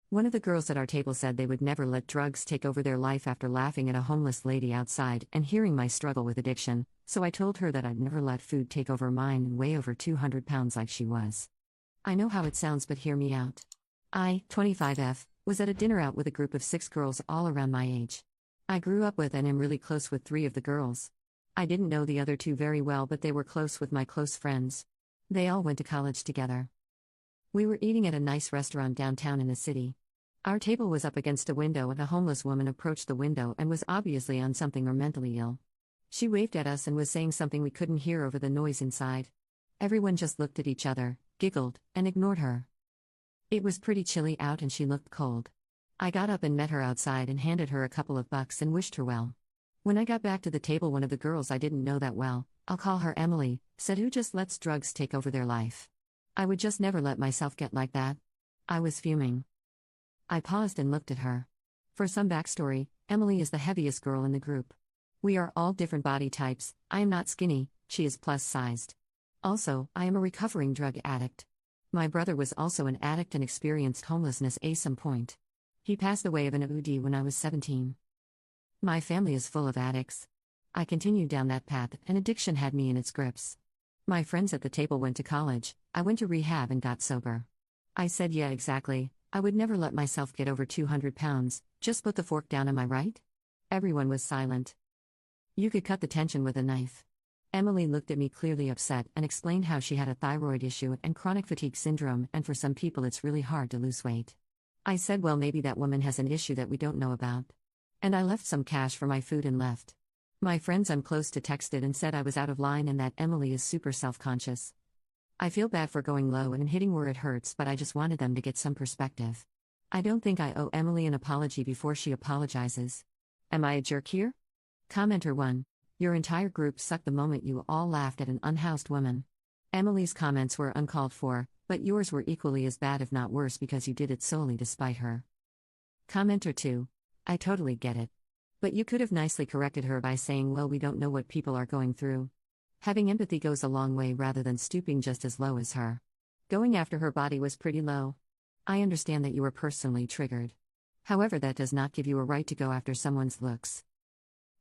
One of the girls at our table said they would never let drugs take over their life after laughing at a homeless lady outside and hearing my struggle with addiction, so I told her that I'd never let food take over mine and weigh over 200 pounds like she was. I know how it sounds, but hear me out. I, 25F, was at a dinner out with a group of 6 girls all around my age. I grew up with and am really close with 3 of the girls. I didn't know the other 2 very well, but they were close with my close friends. They all went to college together. We were eating at a nice restaurant downtown in the city. Our table was up against a window and a homeless woman approached the window and was obviously on something or mentally ill. She waved at us and was saying something we couldn't hear over the noise inside. Everyone just looked at each other, giggled, and ignored her. It was pretty chilly out and she looked cold. I got up and met her outside and handed her a couple of bucks and wished her well. When I got back to the table, one of the girls I didn't know that well, I'll call her Emily, said, "Who just lets drugs take over their life? I would just never let myself get like that." I was fuming. I paused and looked at her. For some backstory, Emily is the heaviest girl in the group. We are all different body types. I am not skinny, she is plus-sized. Also, I am a recovering drug addict. My brother was also an addict and experienced homelessness at some point. He passed away of an OD when I was 17. My family is full of addicts. I continued down that path and addiction had me in its grips. My friends at the table went to college, I went to rehab and got sober. I said, "Yeah, exactly. I would never let myself get over 200 pounds, just put the fork down, am I right?" Everyone was silent. You could cut the tension with a knife. Emily looked at me clearly upset and explained how she had a thyroid issue and chronic fatigue syndrome, and for some people it's really hard to lose weight. I said, "Well, maybe that woman has an issue that we don't know about." And I left some cash for my food and left. My friends I'm close to texted and said I was out of line and that Emily is super self-conscious. I feel bad for going low and hitting where it hurts, but I just wanted them to get some perspective. I don't think I owe Emily an apology before she apologizes. Am I a jerk here? Commenter 1. Your entire group sucked the moment you all laughed at an unhoused woman. Emily's comments were uncalled for, but yours were equally as bad if not worse because you did it solely to spite her. Commenter 2. I totally get it. But you could have nicely corrected her by saying, "Well, we don't know what people are going through." Having empathy goes a long way rather than stooping just as low as her. Going after her body was pretty low. I understand that you were personally triggered. However, that does not give you a right to go after someone's looks.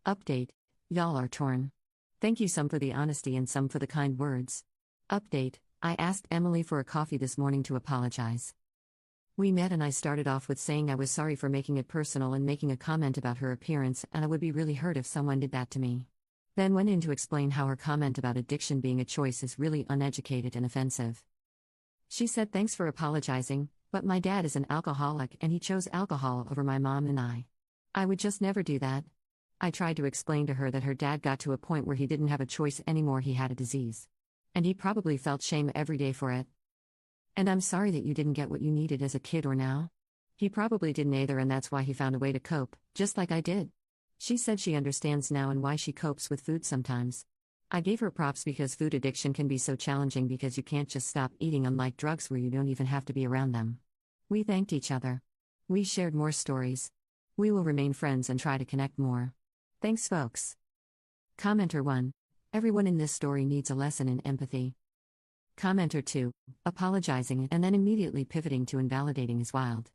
Update. Y'all are torn. Thank you some for the honesty and some for the kind words. Update. I asked Emily for a coffee this morning to apologize. We met and I started off with saying I was sorry for making it personal and making a comment about her appearance, and I would be really hurt if someone did that to me. Then went in to explain how her comment about addiction being a choice is really uneducated and offensive. She said, "Thanks for apologizing, but my dad is an alcoholic and he chose alcohol over my mom and I. I would just never do that." I tried to explain to her that her dad got to a point where he didn't have a choice anymore, he had a disease. And he probably felt shame every day for it. And I'm sorry that you didn't get what you needed as a kid or now. He probably didn't either, and that's why he found a way to cope, just like I did. She said she understands now and why she copes with food sometimes. I gave her props because food addiction can be so challenging because you can't just stop eating, unlike drugs where you don't even have to be around them. We thanked each other. We shared more stories. We will remain friends and try to connect more. Thanks, folks. Commenter 1. Everyone in this story needs a lesson in empathy. Commenter 2. Apologizing and then immediately pivoting to invalidating is wild.